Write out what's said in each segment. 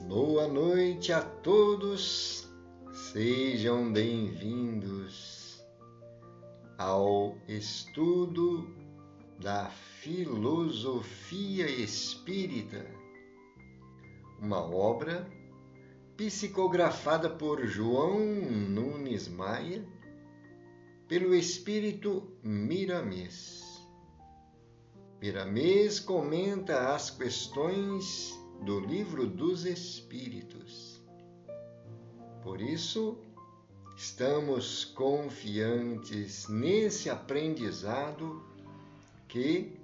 Boa noite a todos, sejam bem-vindos ao estudo da Filosofia Espírita, uma obra psicografada por João Nunes Maia, pelo Espírito Miramês. Miramês comenta as questões do Livro dos Espíritos. Por isso, estamos confiantes nesse aprendizado que,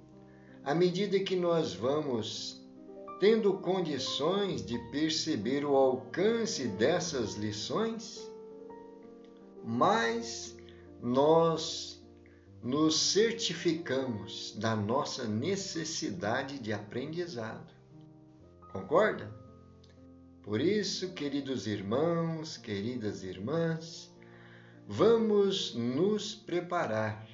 à medida que nós vamos tendo condições de perceber o alcance dessas lições, mais nós nos certificamos da nossa necessidade de aprendizado. Concorda? Por isso, queridos irmãos, queridas irmãs, vamos nos preparar.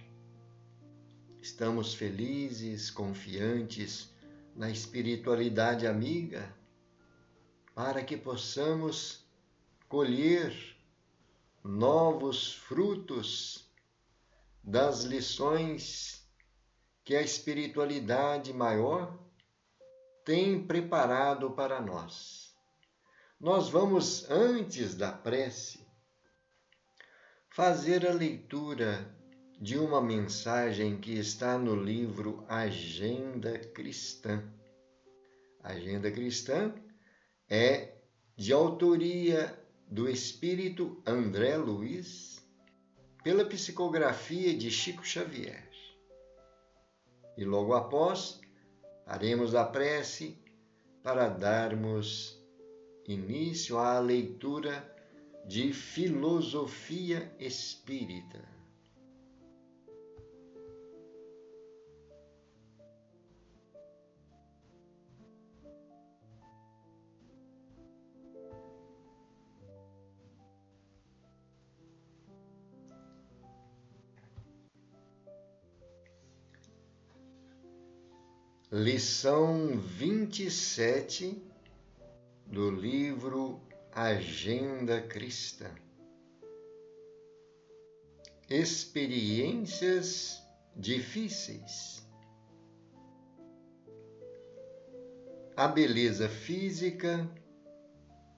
Estamos felizes, confiantes na espiritualidade amiga, para que possamos colher novos frutos das lições que a espiritualidade maior tem preparado para nós. Nós vamos, antes da prece, fazer a leitura de uma mensagem que está no livro Agenda Cristã. A Agenda Cristã é de autoria do Espírito André Luiz, pela psicografia de Chico Xavier. E logo após, faremos a prece para darmos início à leitura de Filosofia Espírita. Lição 27 do livro Agenda Cristã. Experiências difíceis. A beleza física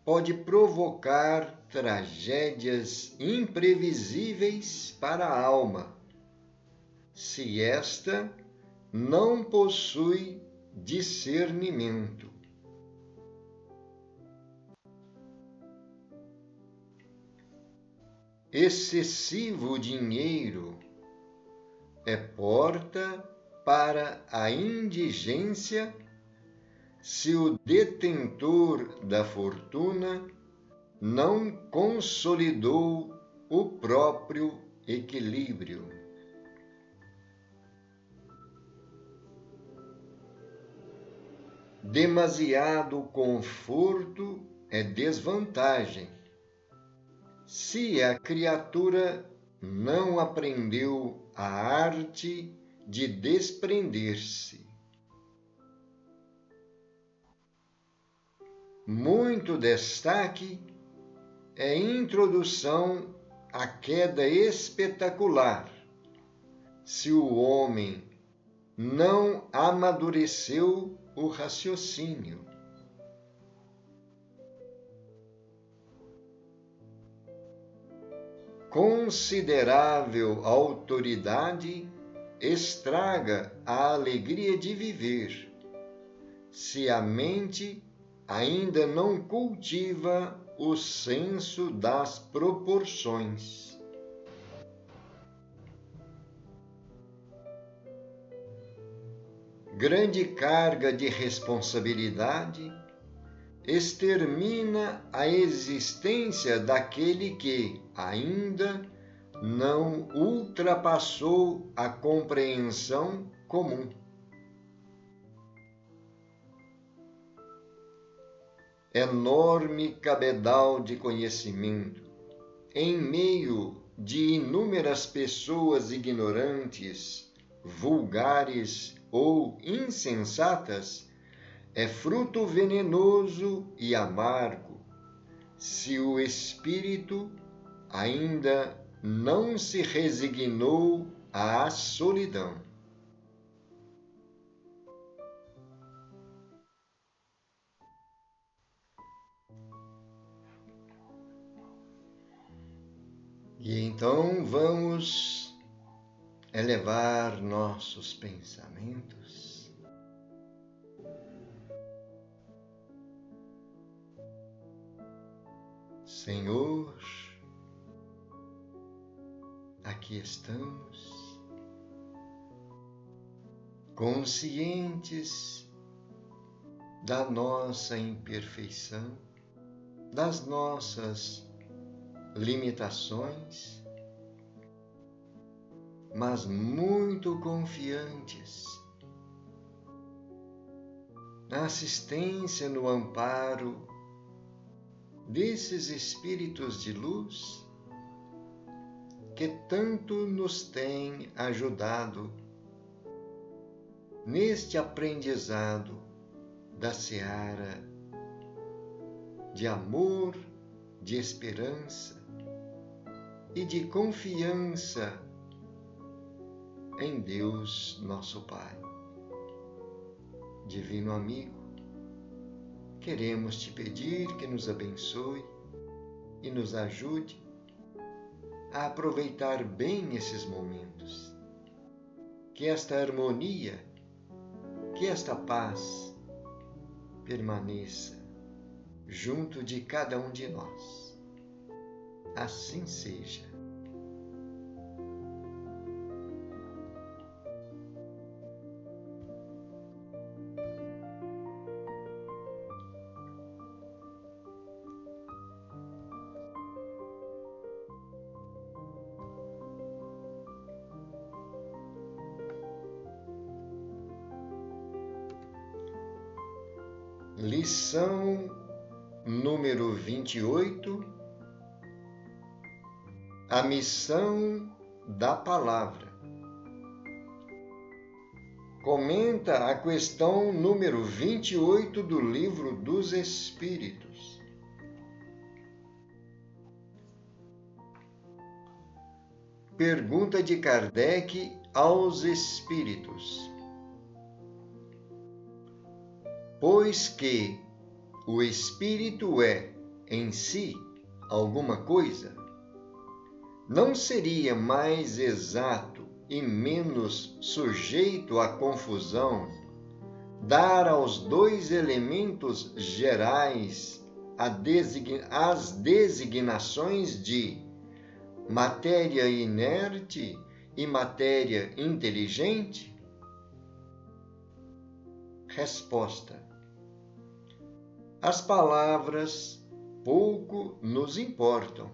pode provocar tragédias imprevisíveis para a alma, se esta não possui discernimento. Excessivo dinheiro é porta para a indigência se o detentor da fortuna não consolidou o próprio equilíbrio. Demasiado conforto é desvantagem, se a criatura não aprendeu a arte de desprender-se. Muito destaque é introdução à queda espetacular, se o homem não amadureceu o raciocínio. Considerável autoridade estraga a alegria de viver, se a mente ainda não cultiva o senso das proporções. Grande carga de responsabilidade extermina a existência daquele que ainda não ultrapassou a compreensão comum. Enorme cabedal de conhecimento, em meio de inúmeras pessoas ignorantes, vulgares ou insensatas, é fruto venenoso e amargo se o espírito ainda não se resignou à solidão. E então vamos elevar nossos pensamentos Senhor, aqui estamos, conscientes da nossa imperfeição, das nossas limitações, mas muito confiantes na assistência, no amparo desses espíritos de luz que tanto nos têm ajudado neste aprendizado da seara de amor, de esperança e de confiança em Deus, nosso Pai. Divino amigo, queremos te pedir que nos abençoe e nos ajude a aproveitar bem esses momentos. Que esta harmonia, que esta paz permaneça junto de cada um de nós. Assim seja. Lição número 28. A missão da palavra. Comenta a questão número 28 do Livro dos Espíritos. Pergunta de Kardec aos Espíritos. Pois que o espírito é, em si, alguma coisa, não seria mais exato e menos sujeito à confusão dar aos dois elementos gerais as designações de matéria inerte e matéria inteligente? Resposta: as palavras pouco nos importam.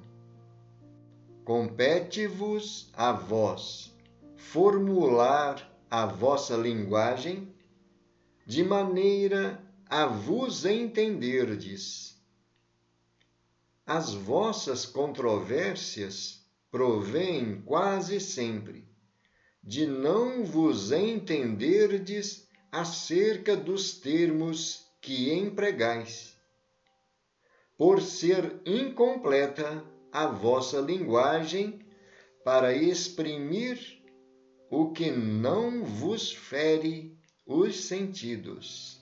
Compete-vos a vós formular a vossa linguagem de maneira a vos entenderdes. As vossas controvérsias provêm quase sempre de não vos entenderdes acerca dos termos que empregais, por ser incompleta a vossa linguagem para exprimir o que não vos fere os sentidos.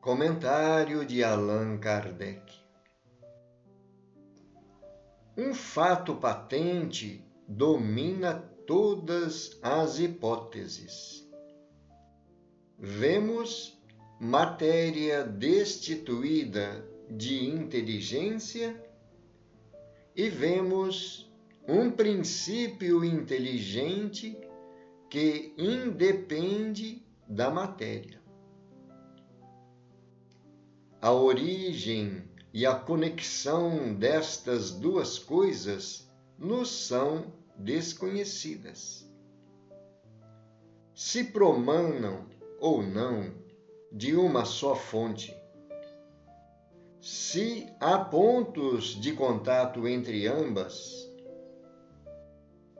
Comentário de Allan Kardec. Um fato patente domina todas as hipóteses. Vemos matéria destituída de inteligência e vemos um princípio inteligente que independe da matéria. A origem e a conexão destas duas coisas nos são desconhecidas. Se promanam ou não de uma só fonte, se há pontos de contato entre ambas,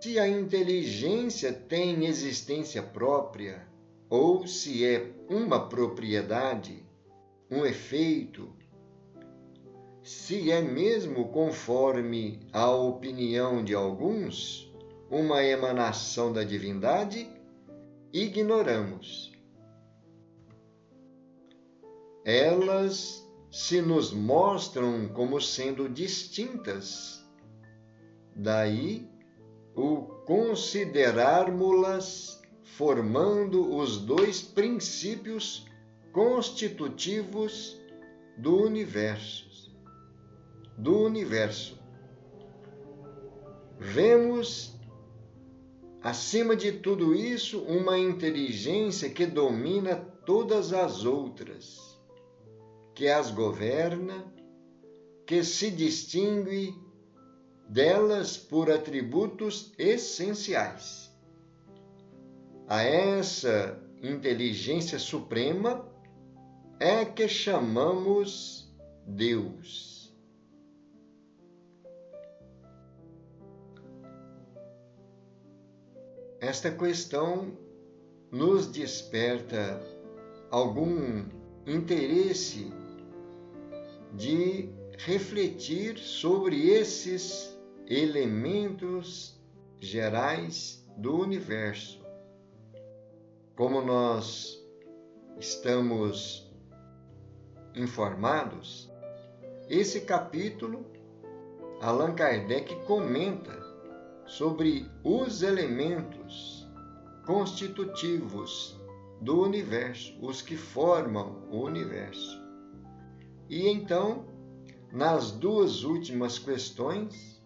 se a inteligência tem existência própria ou se é uma propriedade, um efeito, se é mesmo conforme a opinião de alguns, uma emanação da divindade, ignoramos. Elas se nos mostram como sendo distintas. Daí o considerarmos-las formando os dois princípios constitutivos do universo. Vemos, acima de tudo isso, uma inteligência que domina todas as outras, que as governa, que se distingue delas por atributos essenciais. A essa inteligência suprema é que chamamos Deus. Esta questão nos desperta algum interesse de refletir sobre esses elementos gerais do universo. Como nós estamos informados, esse capítulo, Allan Kardec comenta sobre os elementos constitutivos do universo, os que formam o universo. E então, nas duas últimas questões,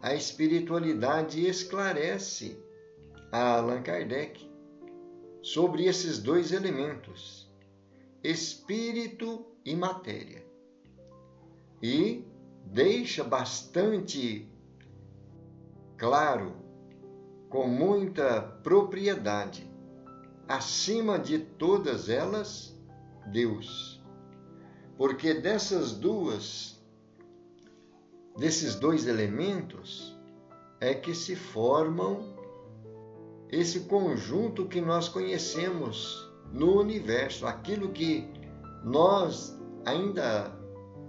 a espiritualidade esclarece a Allan Kardec sobre esses dois elementos, espírito e matéria. E deixa bastante claro, com muita propriedade, acima de todas elas, Deus. Porque desses dois elementos é que se formam esse conjunto que nós conhecemos no universo, aquilo que nós ainda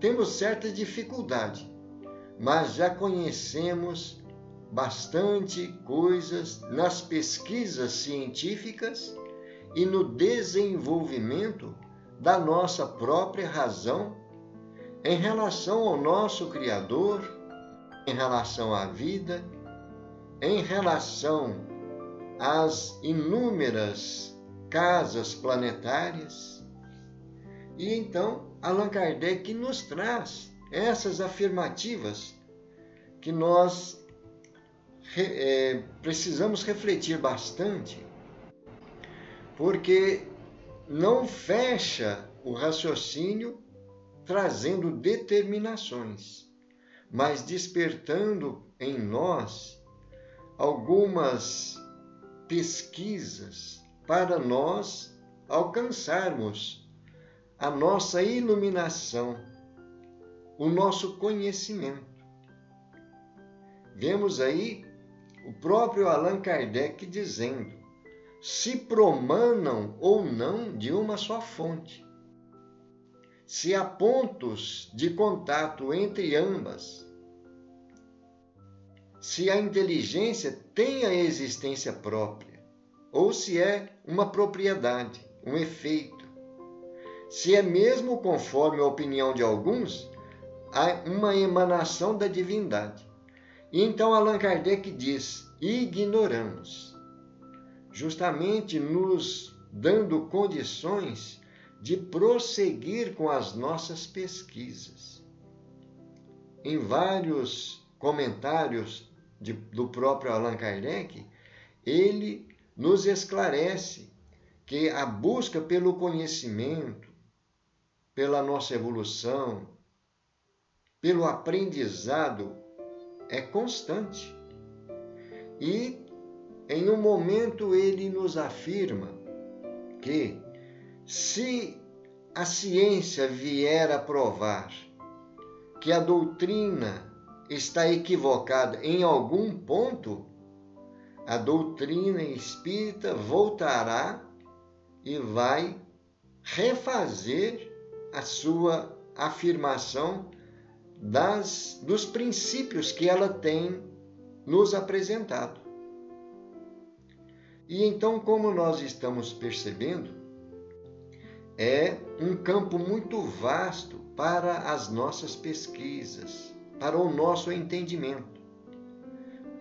temos certa dificuldade, mas já conhecemos bastante coisas nas pesquisas científicas e no desenvolvimento da nossa própria razão em relação ao nosso Criador, em relação à vida, em relação às inúmeras casas planetárias. E então, Allan Kardec nos traz essas afirmativas que nós precisamos refletir bastante, porque não fecha o raciocínio trazendo determinações, mas despertando em nós algumas pesquisas para nós alcançarmos a nossa iluminação, o nosso conhecimento. Vemos aí o próprio Allan Kardec dizendo: se promanam ou não de uma só fonte, se há pontos de contato entre ambas, se a inteligência tem a existência própria, ou se é uma propriedade, um efeito, se é mesmo, conforme a opinião de alguns, uma emanação da divindade. E então Allan Kardec diz: ignoramos, justamente nos dando condições de prosseguir com as nossas pesquisas. Em vários comentários do próprio Allan Kardec, ele nos esclarece que a busca pelo conhecimento, pela nossa evolução, pelo aprendizado, é constante. E, em um momento, ele nos afirma que, se a ciência vier a provar que a doutrina está equivocada em algum ponto, a doutrina espírita voltará e vai refazer a sua afirmação dos princípios que ela tem nos apresentado. E então, como nós estamos percebendo, é um campo muito vasto para as nossas pesquisas, para o nosso entendimento.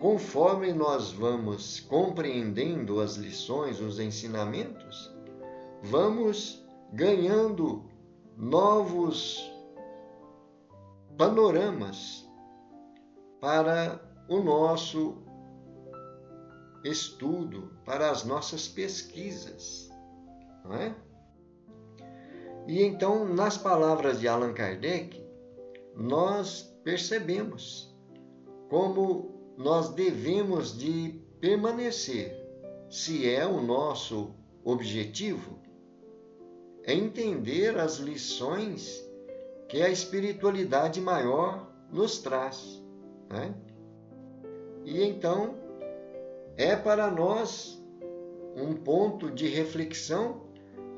Conforme nós vamos compreendendo as lições, os ensinamentos, vamos ganhando novos panoramas para o nosso estudo, para as nossas pesquisas, não é? E então, nas palavras de Allan Kardec, nós percebemos como nós devemos de permanecer, se é o nosso objetivo, é entender as lições que a espiritualidade maior nos traz, né? E então, é para nós um ponto de reflexão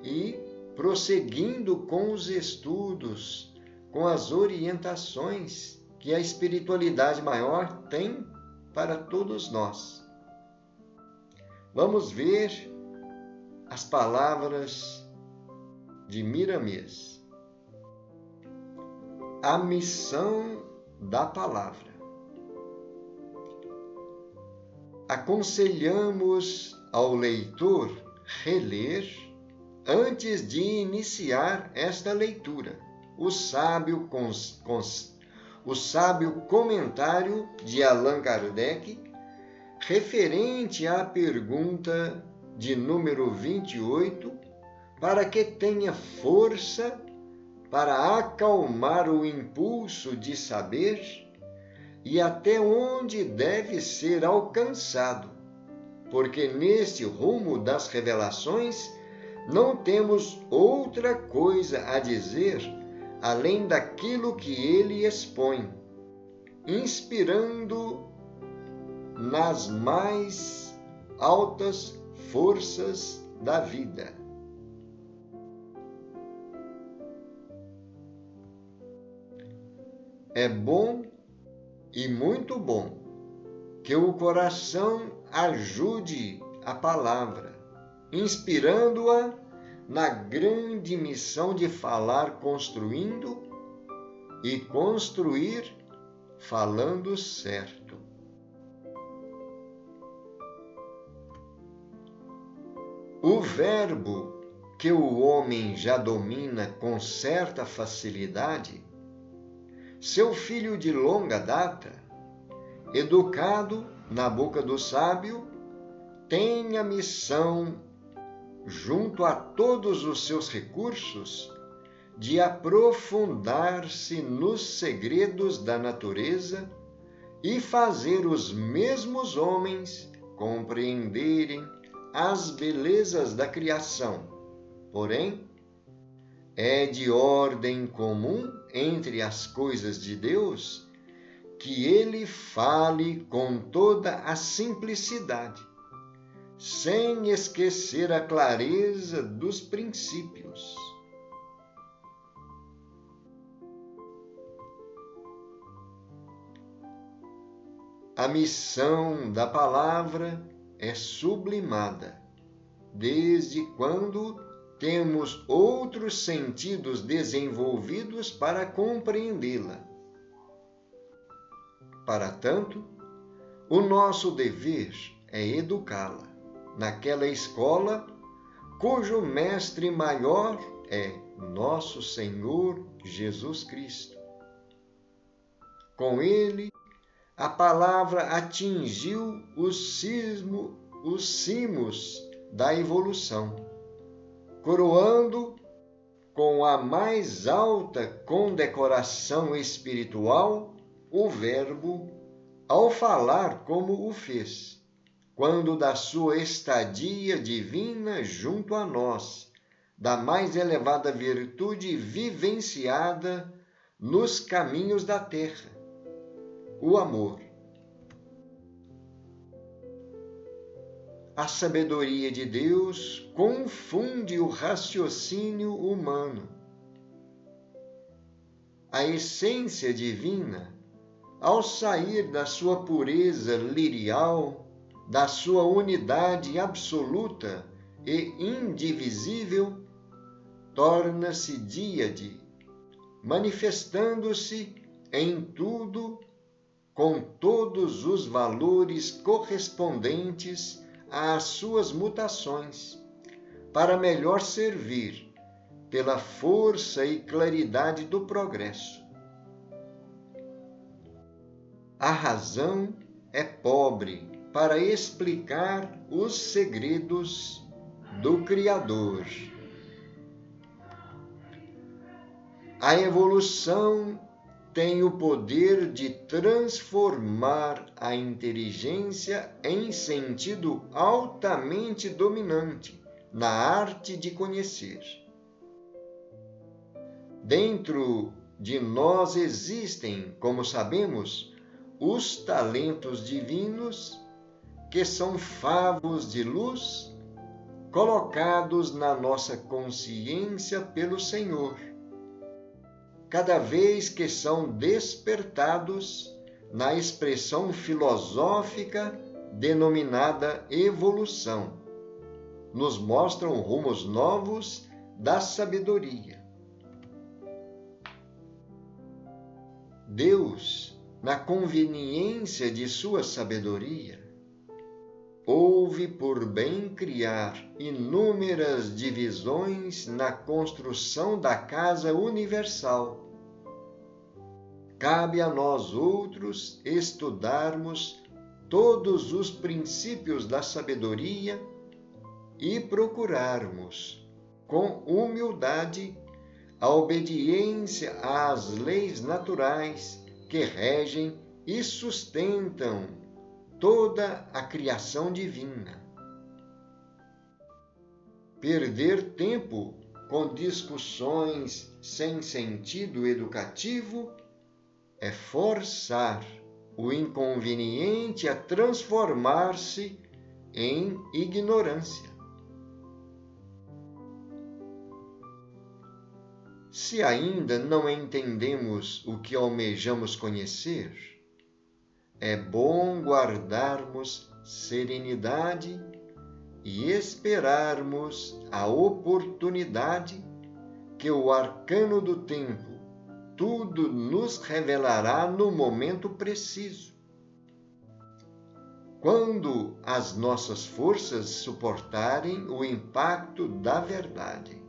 e prosseguindo com os estudos, com as orientações que a espiritualidade maior tem para todos nós. Vamos ver as palavras de Miramês. A missão da palavra. Aconselhamos ao leitor reler, antes de iniciar esta leitura, o sábio comentário de Allan Kardec, referente à pergunta de número 28, para que tenha força para acalmar o impulso de saber e até onde deve ser alcançado, porque neste rumo das revelações não temos outra coisa a dizer além daquilo que ele expõe, inspirando nas mais altas forças da vida. É bom e muito bom que o coração ajude a palavra, inspirando-a na grande missão de falar construindo e construir falando certo. O verbo que o homem já domina com certa facilidade, seu filho de longa data, educado na boca do sábio, tem a missão, junto a todos os seus recursos, de aprofundar-se nos segredos da natureza e fazer os mesmos homens compreenderem as belezas da criação. Porém, é de ordem comum entre as coisas de Deus que ele fale com toda a simplicidade, sem esquecer a clareza dos princípios. A missão da palavra é sublimada, desde quando temos outros sentidos desenvolvidos para compreendê-la. Para tanto, o nosso dever é educá-la naquela escola cujo mestre maior é nosso Senhor Jesus Cristo. Com ele, a palavra atingiu os cimos da evolução, coroando com a mais alta condecoração espiritual o Verbo ao falar como o fez, quando da sua estadia divina junto a nós, da mais elevada virtude vivenciada nos caminhos da terra, o amor. a sabedoria de Deus confunde o raciocínio humano. A essência divina, ao sair da sua pureza lirial, da sua unidade absoluta e indivisível, torna-se díade, manifestando-se em tudo com todos os valores correspondentes às suas mutações, para melhor servir pela força e claridade do progresso. A razão é pobre para explicar os segredos do Criador. A evolução tem o poder de transformar a inteligência em sentido altamente dominante na arte de conhecer. Dentro de nós existem, como sabemos, os talentos divinos, que são favos de luz colocados na nossa consciência pelo Senhor, cada vez que são despertados na expressão filosófica denominada evolução, nos mostram rumos novos da sabedoria. Deus, na conveniência de sua sabedoria, houve por bem criar inúmeras divisões na construção da casa universal. Cabe a nós outros estudarmos todos os princípios da sabedoria e procurarmos, com humildade, a obediência às leis naturais que regem e sustentam toda a criação divina. Perder tempo com discussões sem sentido educativo é forçar o inconveniente a transformar-se em ignorância. Se ainda não entendemos o que almejamos conhecer, é bom guardarmos serenidade e esperarmos a oportunidade que o arcano do tempo tudo nos revelará no momento preciso, quando as nossas forças suportarem o impacto da verdade.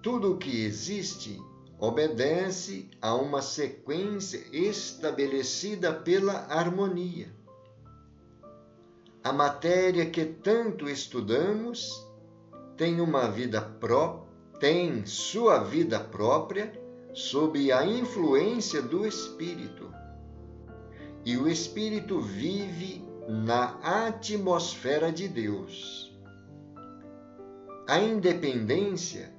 Tudo o que existe obedece a uma sequência estabelecida pela harmonia. A matéria que tanto estudamos tem sua vida própria sob a influência do Espírito. E o Espírito vive na atmosfera de Deus. A independência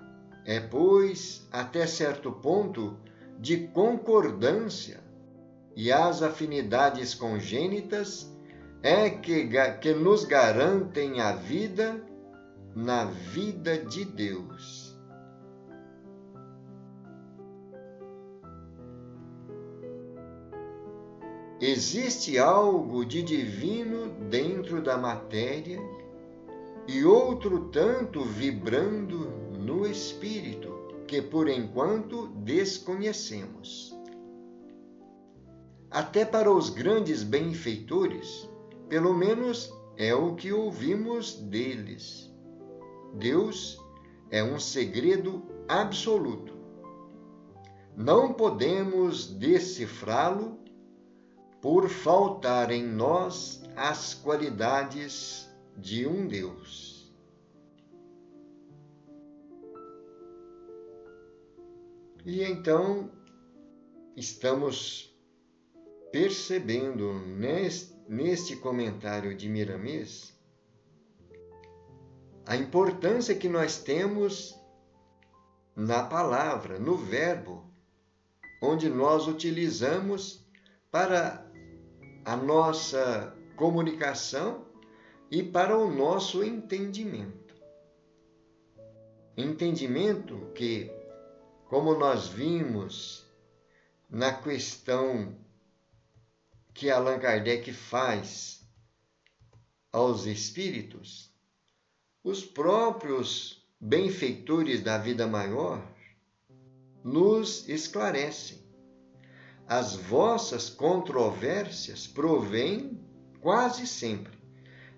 é, pois, até certo ponto, de concordância, e as afinidades congênitas é que nos garantem a vida na vida de Deus. Existe algo de divino dentro da matéria e outro tanto vibrando no espírito, que por enquanto desconhecemos. Até para os grandes benfeitores, pelo menos é o que ouvimos deles. Deus é um segredo absoluto. Não podemos decifrá-lo por faltar em nós as qualidades de um Deus. E então, estamos percebendo neste comentário de Miramês a importância que nós temos na palavra, no verbo, onde nós utilizamos para a nossa comunicação e para o nosso entendimento. Entendimento que, como nós vimos na questão que Allan Kardec faz aos espíritos, os próprios benfeitores da vida maior nos esclarecem. As vossas controvérsias provêm quase sempre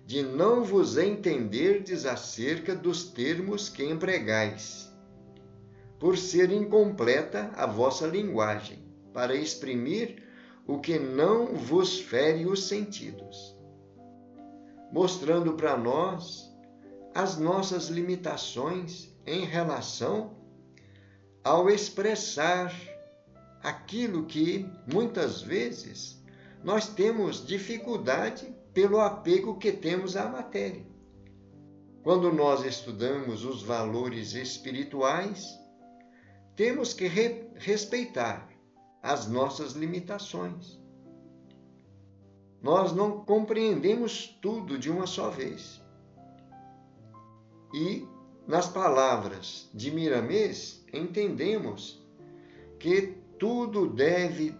de não vos entenderdes acerca dos termos que empregais, por ser incompleta a vossa linguagem, para exprimir o que não vos fere os sentidos, mostrando para nós as nossas limitações em relação ao expressar aquilo que, muitas vezes, nós temos dificuldade pelo apego que temos à matéria. Quando nós estudamos os valores espirituais, temos que respeitar as nossas limitações. Nós não compreendemos tudo de uma só vez. E, nas palavras de Miramês, entendemos que tudo deve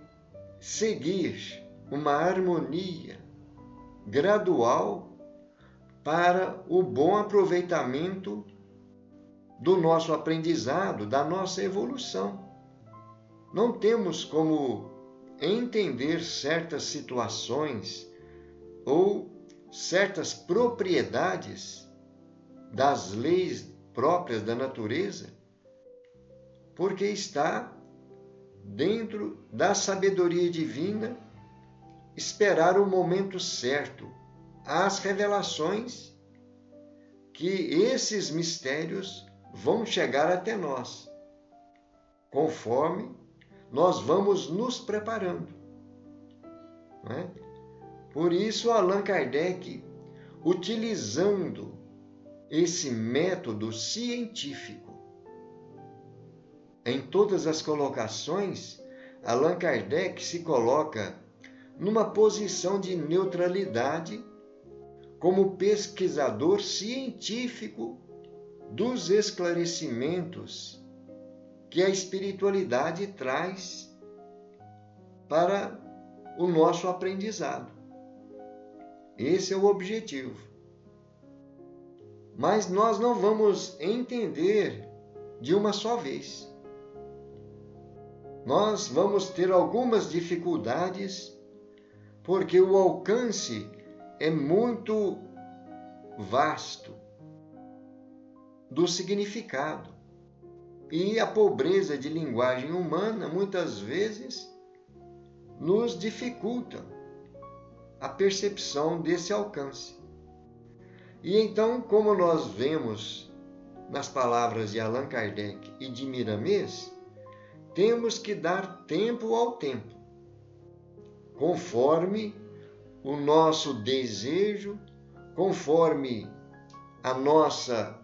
seguir uma harmonia gradual para o bom aproveitamento do nosso aprendizado, da nossa evolução. Não temos como entender certas situações ou certas propriedades das leis próprias da natureza, porque está dentro da sabedoria divina esperar o momento certo, as revelações que esses mistérios vão chegar até nós, conforme nós vamos nos preparando. Não é? Por isso, Allan Kardec, utilizando esse método científico, em todas as colocações, Allan Kardec se coloca numa posição de neutralidade como pesquisador científico dos esclarecimentos que a espiritualidade traz para o nosso aprendizado. Esse é o objetivo. Mas nós não vamos entender de uma só vez. Nós vamos ter algumas dificuldades, porque o alcance é muito vasto do significado. E a pobreza de linguagem humana, muitas vezes, nos dificulta a percepção desse alcance. E então, como nós vemos nas palavras de Allan Kardec e de Miramês, temos que dar tempo ao tempo, conforme o nosso desejo, conforme a nossa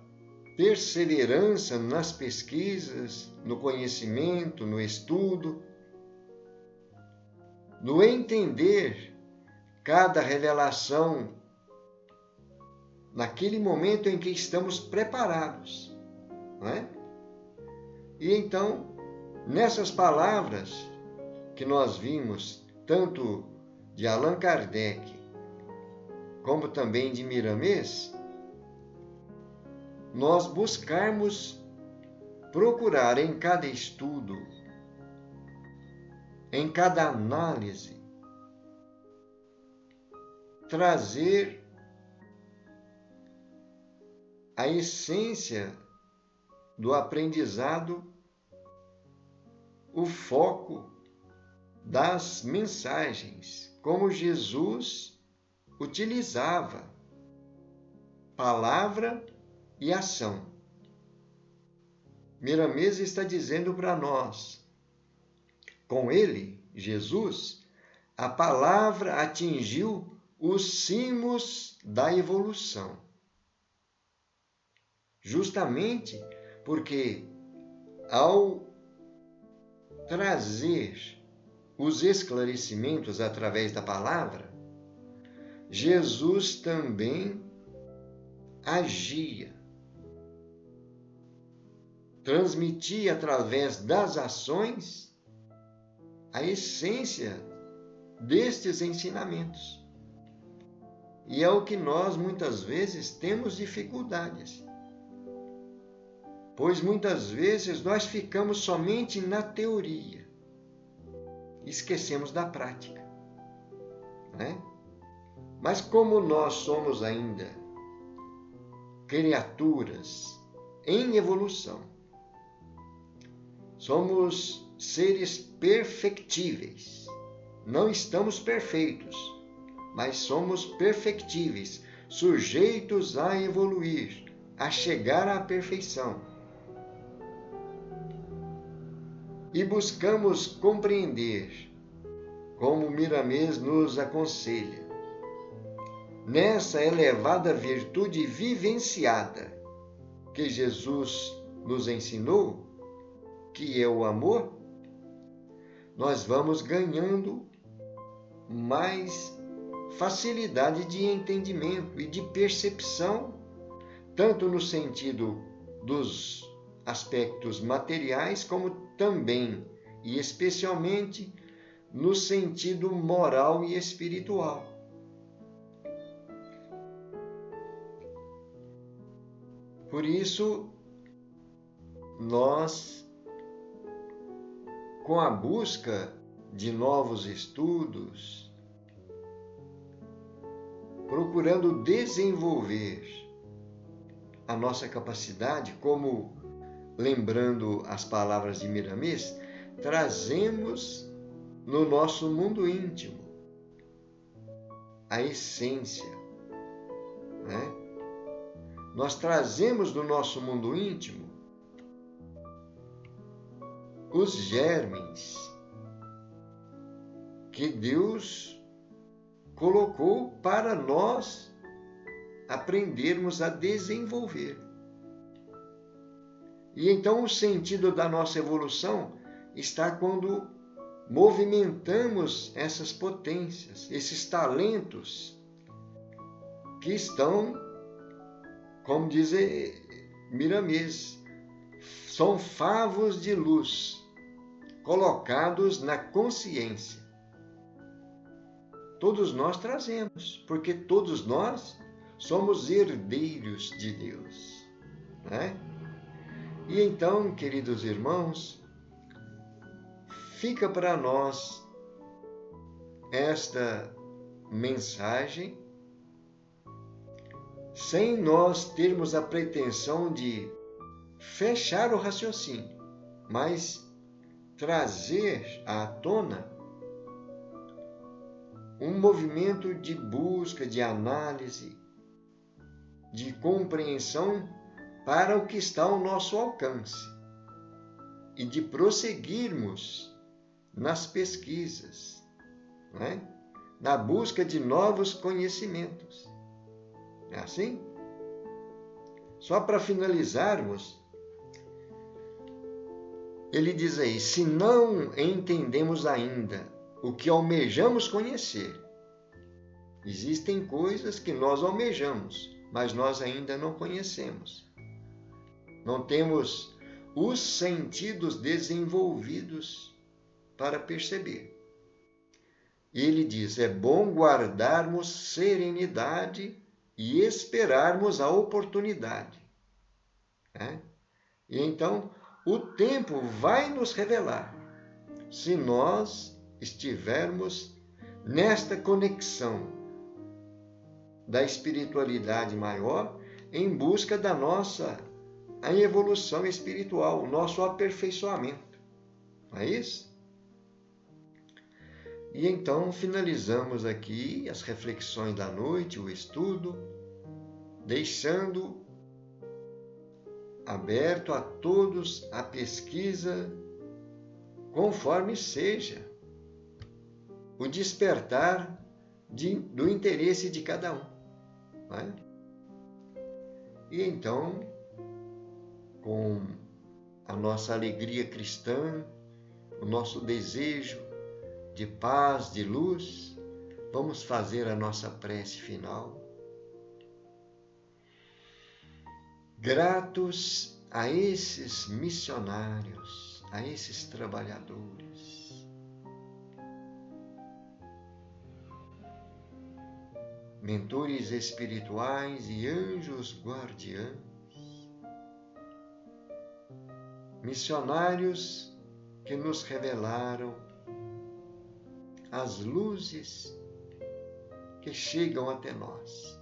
perseverança nas pesquisas, no conhecimento, no estudo, no entender cada revelação naquele momento em que estamos preparados, não é? E então, nessas palavras que nós vimos, tanto de Allan Kardec, como também de Miramês, nós buscarmos procurar em cada estudo, em cada análise, trazer a essência do aprendizado, o foco das mensagens, como Jesus utilizava palavra e ação. Miramês está dizendo para nós, com ele, Jesus, a palavra atingiu os cimos da evolução. Justamente porque, ao trazer os esclarecimentos através da palavra, Jesus também agia, transmitia através das ações a essência destes ensinamentos. E é o que nós muitas vezes temos dificuldades, pois muitas vezes nós ficamos somente na teoria, esquecemos da prática, né? Mas como nós somos ainda criaturas em evolução, somos seres perfectíveis, não estamos perfeitos, mas somos perfectíveis, sujeitos a evoluir, a chegar à perfeição. E buscamos compreender, como Miramês nos aconselha, nessa elevada virtude vivenciada que Jesus nos ensinou, que é o amor, nós vamos ganhando mais facilidade de entendimento e de percepção, tanto no sentido dos aspectos materiais, como também e especialmente no sentido moral e espiritual. Por isso, nós, com a busca de novos estudos, procurando desenvolver a nossa capacidade, como, lembrando as palavras de Miramês, trazemos no nosso mundo íntimo a essência, né? Nós trazemos no nosso mundo íntimo os germes que Deus colocou para nós aprendermos a desenvolver. E então o sentido da nossa evolução está quando movimentamos essas potências, esses talentos que estão, como diz Miramês, são favos de luz colocados na consciência. Todos nós trazemos, porque todos nós somos herdeiros de Deus, né? E então, queridos irmãos, fica para nós esta mensagem, sem nós termos a pretensão de fechar o raciocínio, mas trazer à tona um movimento de busca, de análise, de compreensão para o que está ao nosso alcance e de prosseguirmos nas pesquisas, né? Na busca de novos conhecimentos. É assim? Só para finalizarmos, ele diz aí, se não entendemos ainda o que almejamos conhecer, existem coisas que nós almejamos, mas nós ainda não conhecemos. Não temos os sentidos desenvolvidos para perceber. Ele diz, é bom guardarmos serenidade e esperarmos a oportunidade, né? E então, o tempo vai nos revelar se nós estivermos nesta conexão da espiritualidade maior em busca da nossa evolução espiritual, o nosso aperfeiçoamento. Não é isso? E então finalizamos aqui as reflexões da noite, o estudo, deixando aberto a todos a pesquisa, conforme seja o despertar do interesse de cada um. Não é? E então, com a nossa alegria cristã, o nosso desejo de paz, de luz, Vamos fazer a nossa prece final. Gratos a esses missionários, a esses trabalhadores, mentores espirituais e anjos guardiães, missionários que nos revelaram as luzes que chegam até nós,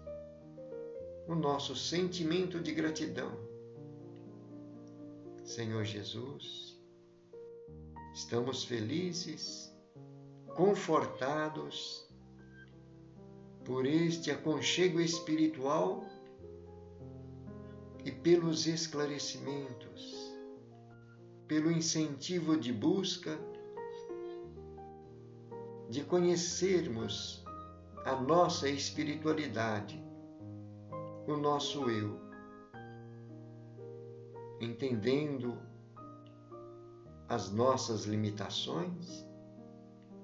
o nosso sentimento de gratidão. Senhor Jesus, estamos felizes, confortados por este aconchego espiritual e pelos esclarecimentos, pelo incentivo de busca, de conhecermos a nossa espiritualidade, o nosso eu, entendendo as nossas limitações,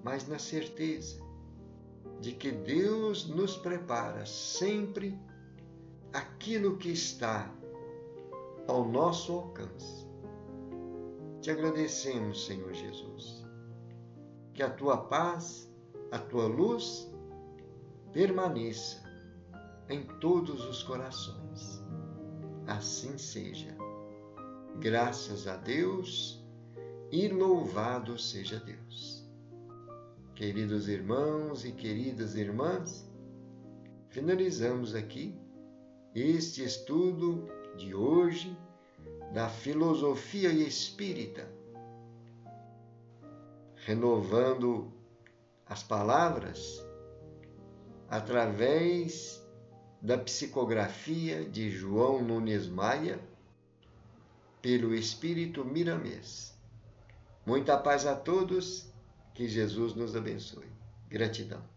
mas na certeza de que Deus nos prepara sempre aquilo que está ao nosso alcance. Te agradecemos, Senhor Jesus, que a tua paz, a tua luz permaneça em todos os corações. Assim seja. Graças a Deus e louvado seja Deus. Queridos irmãos e queridas irmãs, finalizamos aqui este estudo de hoje da filosofia espírita, renovando as palavras através da psicografia de João Nunes Maia, pelo Espírito Miramês. Muita paz a todos, que Jesus nos abençoe. Gratidão.